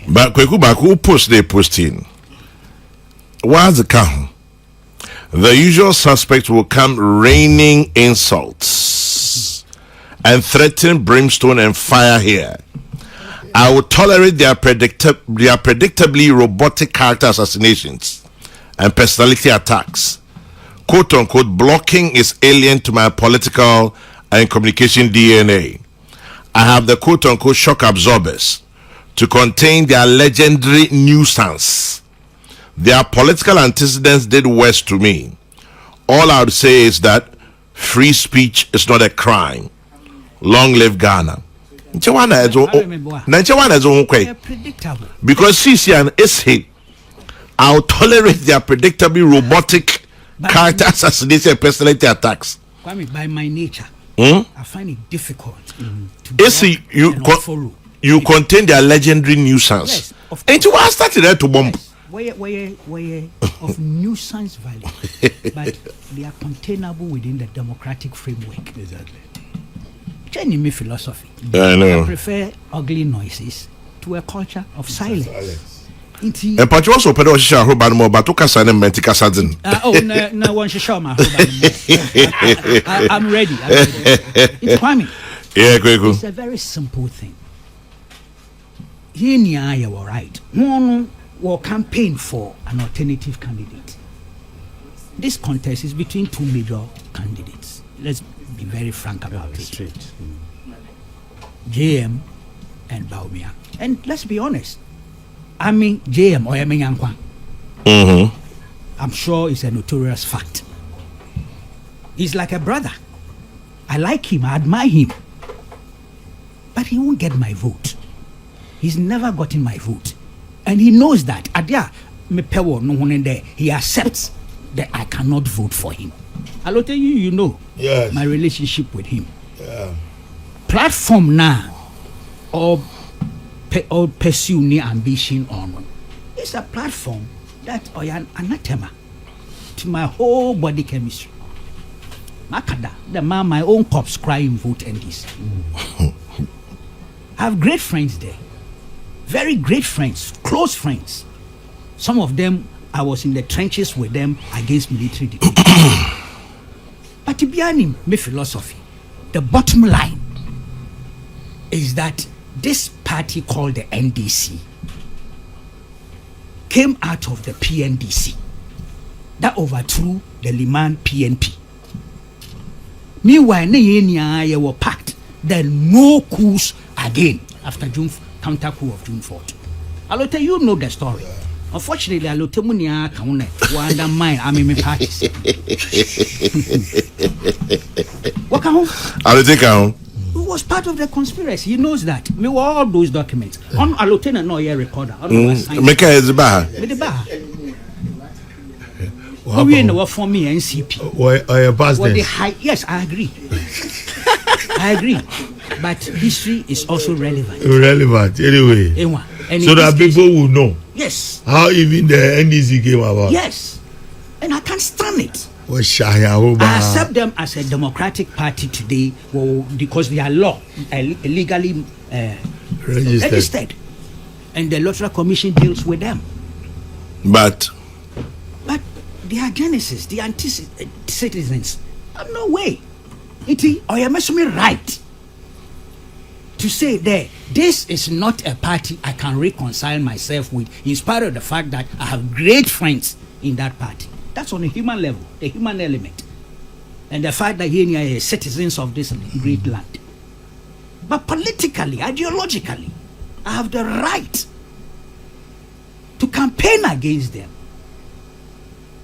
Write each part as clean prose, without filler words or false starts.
But Kwekubaku post they posting. What's the count? The usual suspects will come raining insults and threaten brimstone and fire here. I will tolerate their predictably robotic character assassinations and personality attacks. Quote unquote, blocking is alien to my political and communication DNA. I have the quote unquote shock absorbers to contain their legendary nuisance. Their political antecedents did worse to me. All I would say is that free speech is not a crime. Long live Ghana. Because she's an essay. I'll tolerate their predictably robotic character assassination and personality attacks. By my nature, I find it difficult to follow. You contain their legendary nuisance. Yes, of and you are starting there to bomb. Yes. Where of nuisance value, but they are containable within the democratic framework. Exactly. Changing my philosophy. I know. I prefer ugly noises to a culture of silence. And but you also put on share who ban more, but to kasa ne menti kasa din. No one should show my I'm ready. It's Kwame. Yeah, go. It's a very simple thing. Here you are right. One will campaign for an alternative candidate. This contest is between two major candidates. Let's be very frank about it. JM and Bawumia. And let's be honest. I mean JM or Yankwa. I'm sure it's a notorious fact. He's like a brother. I like him, I admire him. But he won't get my vote. He's never gotten my vote. And he knows that. He accepts that I cannot vote for him. I'll tell you, you know my relationship with him. Yeah. Platform now or pursue any ambition on. It's a platform that I am anathema to my whole body chemistry. Makada, the man my own cops crying vote NDC. I have great friends there. Very great friends, close friends. Some of them, I was in the trenches with them against military dictatorship. But to be honest, my philosophy, the bottom line is that this party called the NDC came out of the PNDC that overthrew the Liman PNP. Meanwhile, they were packed. Then no coups again after counter coup of June 4th. I'll tell you know the story. Unfortunately, I'll tell you to undermine my parties. What can I'll take out. It was part of the conspiracy. He knows that. Me were all those documents. On a lieutenant no year recorder. Make a bar. With the bar. We know for me NCP. Yes, I agree. I agree. But history is also relevant. Irrelevant, anyway. So that people will know. Yes. How even the NDC came about. Yes. And I can't stand it. I accept them as a democratic party today because they are legally registered. And the Electoral Commission deals with them. But their genesis, the citizens, no way. I am right to say that this is not a party I can reconcile myself with, in spite of the fact that I have great friends in that party. That's on a human level, the human element, and the fact that here are citizens of this great land. But politically, ideologically, I have the right to campaign against them,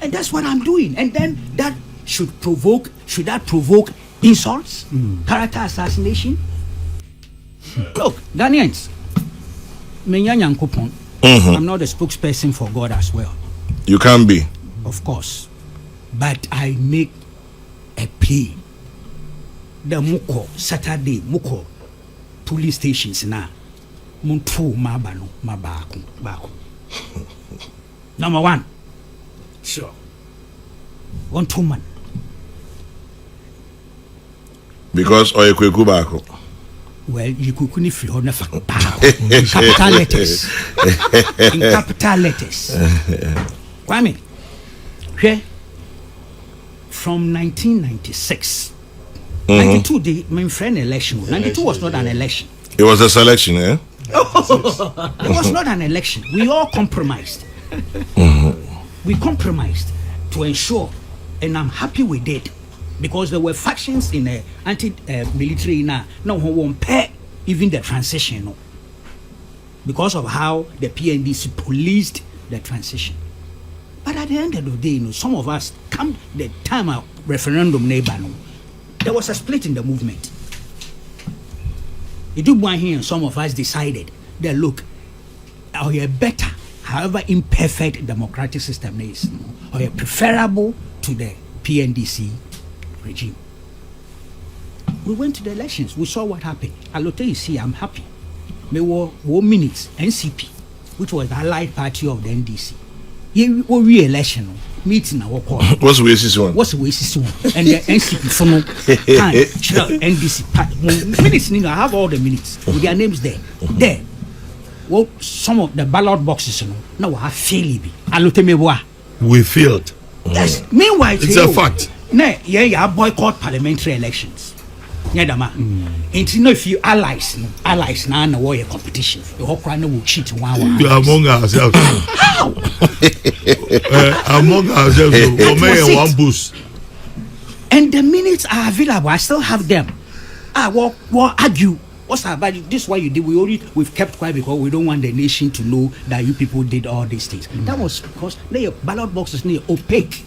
and that's what I'm doing. And then that should that provoke insults, character assassination? Look, Ghanaians, I'm not a spokesperson for God as well. You can be. Of course. But I make a plea. The Muko, Saturday, Muko, police stations now. Muntu Mabano, Mabaku, Baku. Number one. Sure. 1 2 man. Because Oyekwekubako. Well, you could free on in capital letters. In capital letters. Kwame, okay, from 1996, 92, the main friend election. 92 was not an election. It was a selection, eh? It was not an election. We all compromised. We compromised to ensure, and I'm happy we did, because there were factions in the anti-military now who won't pay even the transition, no, because of how the PNDC policed the transition. But at the end of the day, some of us, come the time of referendum neighbor, there was a split in the movement. You do one here, and some of us decided that look, or a better, however imperfect democratic system is, or a preferable to the PNDC regime. We went to the elections. We saw what happened. I'll tell you, see, I'm happy. There were 1 minute NCP, which was the allied party of the NDC. Yeah, we re-election meeting our call. What's the basis one? What's the basis one? And the NCP for no NDC minutes. I have all the minutes with their names there. There. Well, some of the ballot boxes, now have failed. I'll tell you what. We failed. Yes. Meanwhile, it's a fact. No, yeah, boycott parliamentary elections. Yeah, dama. And you know, if you allies now in a warrior competition, the whole crowd will cheat one. You are among ourselves. How? Among ourselves, we one boost. And the minutes are available. I still have them. What argue? What's about this? Is what you did? We've kept quiet because we don't want the nation to know that you people did all these things. That was because the ballot boxes near opaque.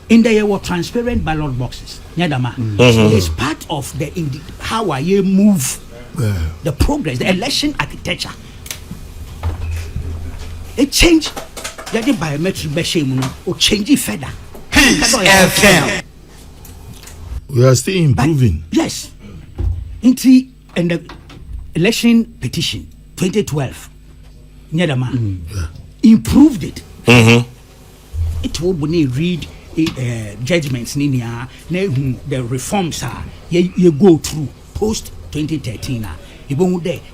In there were transparent ballot boxes. So it's part of the how I move the progress, the election architecture. It changed. The biometric machine or change it further. We are still improving. But, yes. And the election petition 2012, improved it. It will be read judgments the reforms you go through post 2013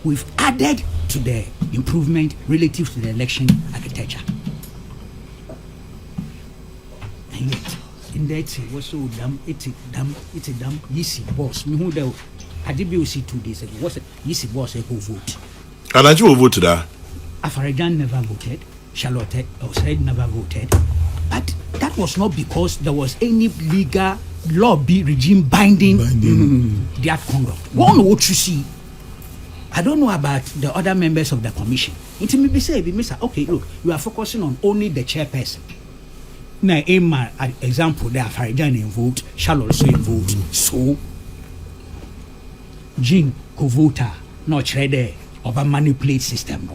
we've added to the improvement relative to the election architecture. And yet in that was so dumb, it's a dumb easy boss. Me who the ADBOC 2 days ago was easy boss go vote. And you voted that? Afarajan never voted. Charlotte said never voted. But that was not because there was any legal lobby regime binding. Their conduct. One what you see. I don't know about the other members of the commission. It may be said, okay, look, you are focusing on only the chairperson. Now, in my example, the Afarajan in vote, shall also in vote. So, Jean Kovota, not shredder of a manipulate system.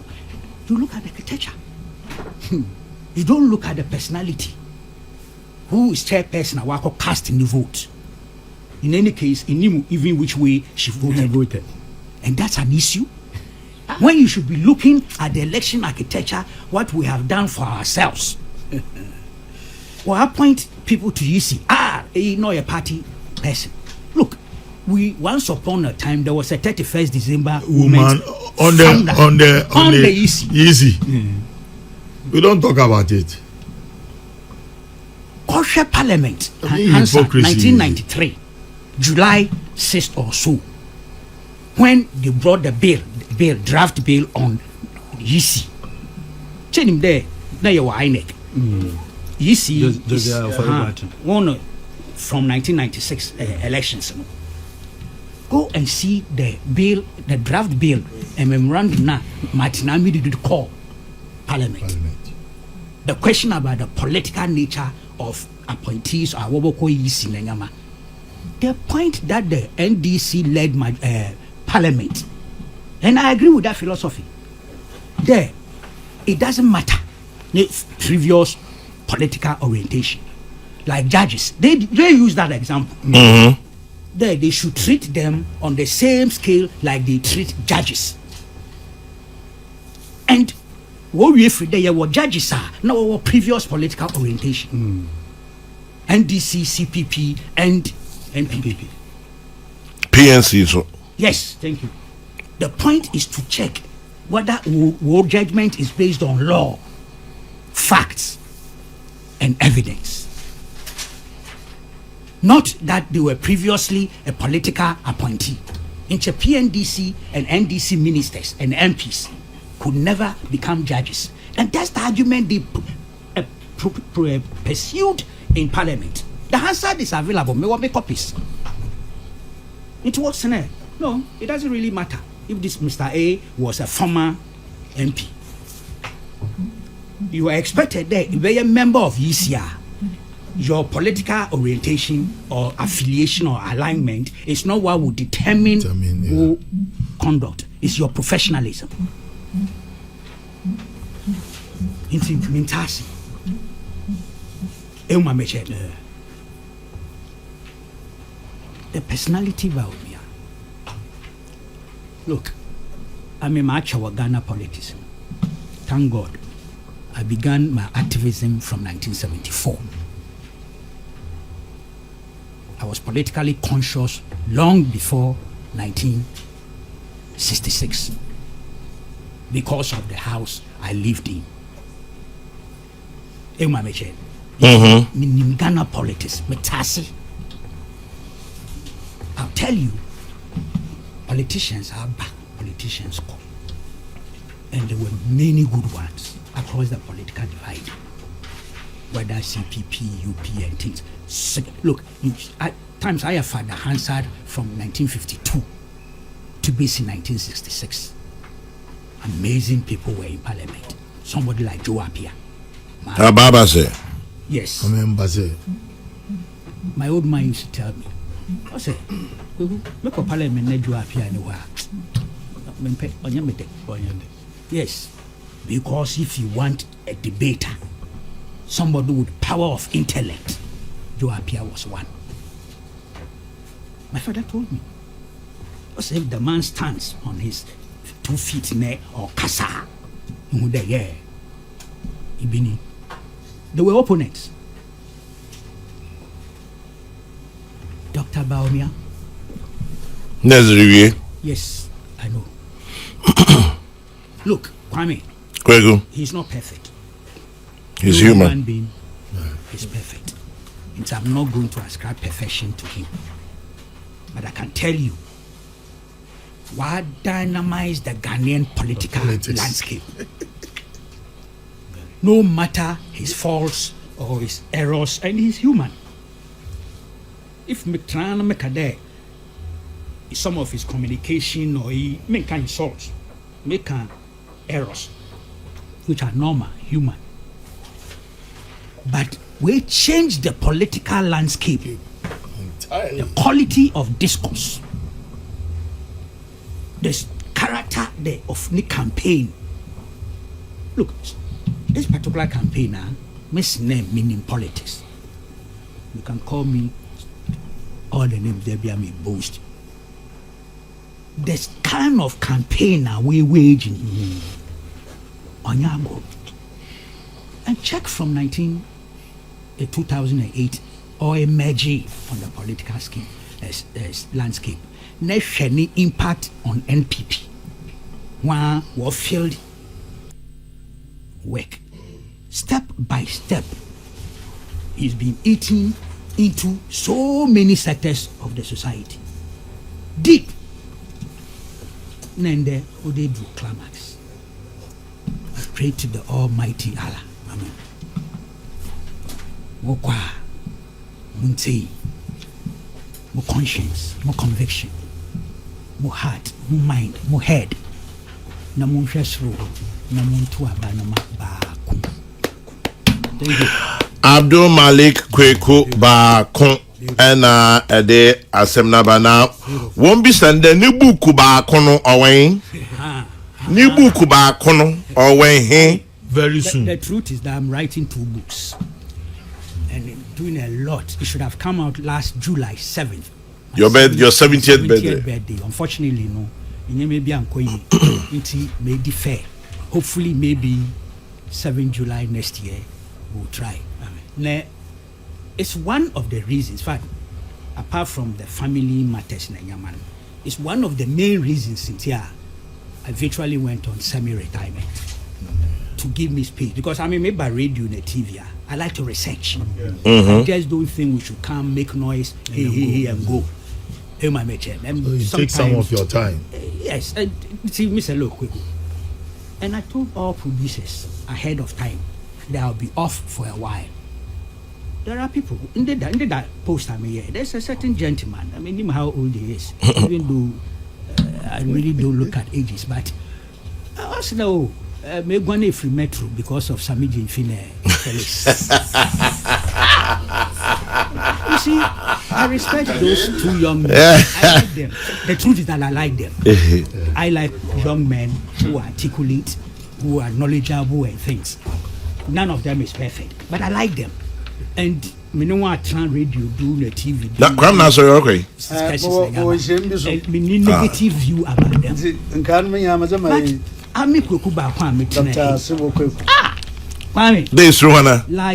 You look at the architecture. You don't look at the personality. Who is chairperson or casting the vote? In any case, in even which way she voted. And that's an issue. When you should be looking at the election architecture, what we have done for ourselves. Or appoint people to UC. Not a party person. Look, we once upon a time there was a 31st December woman on the easy. We don't talk about it. Osha Parliament, answer 1993, July 6th or so, when they brought the draft bill on EC. Tell him there you were INEC. EC is one from 1996 elections. Go and see the bill, the draft bill, and memorandum now. Martinami did call Parliament. The question about the political nature of appointees or Woboko EC Nengama. The point that the NDC led Parliament, and I agree with that philosophy. There, it doesn't matter the previous political orientation. Like judges, they use that example. There, they should treat them on the same scale like they treat judges. And what we free there were judges are now our previous political orientation. NDC, CPP, and NPP. PNC so. Yes, thank you. The point is to check whether war judgment is based on law, facts, and evidence. Not that they were previously a political appointee. Inche PNDC and NDC ministers and MPs could never become judges. And that's the argument they pursued in Parliament. The Hansard is available. May make copies. It works in. No, it doesn't really matter if this Mr. A was a former MP. You are expected there to be a member of ECR. Your political orientation or affiliation or alignment is not what will determine who conduct. It's your professionalism. Intasi. The personality Bawumia. Look, I'm a match of Ghana politics. Thank God, I began my activism from 1974. I was politically conscious long before 1966 because of the house I lived in. Ghana politics, I'll tell you, politicians are back, politicians come. And there were many good ones across the political divide, whether CPP, UP, and things. Look, at times I have had the Hansard from 1952 to BC 1966. Amazing people were in Parliament. Somebody like Joe Appiah. Baba say. Yes. My old man used to tell me, I say, make a Parliament ne Joe Appiah anywhere. Yes, because if you want a debater, somebody with power of intellect, Joe Appiah was one. My father told me, what if the man stands on his 2 feet or kasa, there were opponents. Dr. Bawumia. Yes, I know. Look, Kwame. He's not perfect. He's human. Being is perfect. And so I'm not going to ascribe perfection to him. But I can tell you what dynamized the Ghanaian political landscape. No matter his faults or his errors, and he's human. If me try to make a day, some of his communication or he make insults, make errors, which are normal, human. But we change the political landscape, entirely. The quality of discourse, the character of the campaign. Look, this particular campaign, miss name meaning politics. You can call me all the names there be me boast. This kind of campaign we waging on Yago. And check from 2008 or emerging on the political scheme, landscape. Next any impact on NPP. One was field work. Step by step, he's been eating into so many sectors of the society. Deep. Nende Ode do climax. I pray to the Almighty Allah. Amen. More kwa, munti, more conscience, more conviction, more heart, more mind, more head. Na mun hwesro, na mun to abanama baako. Thank you. Abdul Malik Kweku Baakon ena ede asemna bana won bi sande ni buku Baakon no owen ni buku Baakon no owen he very soon. The truth is that I'm writing 2 books and I'm doing a lot. It should have come out last July 7th. Your 70th birthday. Unfortunately, no. Maybe I'm going into maybe fair. Hopefully, maybe 7 July next year we'll try. Now, it's one of the reasons. In fact, apart from the family matters, is one of the main reasons since I virtually went on semi-retirement to give me space, because I mean, maybe by radio and TV, I like to research. I just don't think we should come make noise, hey, and go. Hey, my mate, you take some of your time. Yes, see, Mr. Look, and I told all producers ahead of time that I'll be off for a while. There are people in that post I mean, there's a certain gentleman. I mean, him how old he is, even though I really don't look at ages, but I also know me going free metro because of Samiji Infine Felix. You see, I respect those two young men. I like them. The truth is that I like them. I like young men who are articulate, who are knowledgeable and things. None of them is perfect, but I like them. And me no want to radio do the TV. That Graham now, sorry, okay. Me negative view about them. But I make Kuba Kwame tonight. Kwame. This Ruana. La.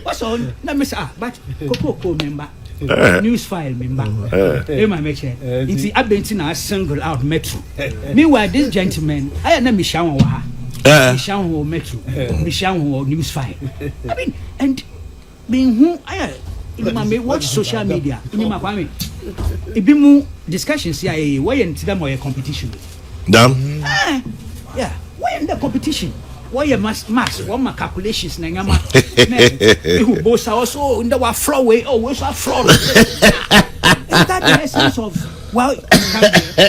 What's on? Let me say, but Coco member. News file member. My mate. It's the Abentina single out metro. Meanwhile, this gentleman, I am Mishawa. Mishawa metro. Mishawa news file. I mean, and being who I watch social media. In my family, it be more discussions. Yeah, why and them or a competition? Damn. Yeah, why in the competition? Why you must what my calculations? Nangama. Who both also in the fraud way. Oh, where's our fraud? Is that the essence of well?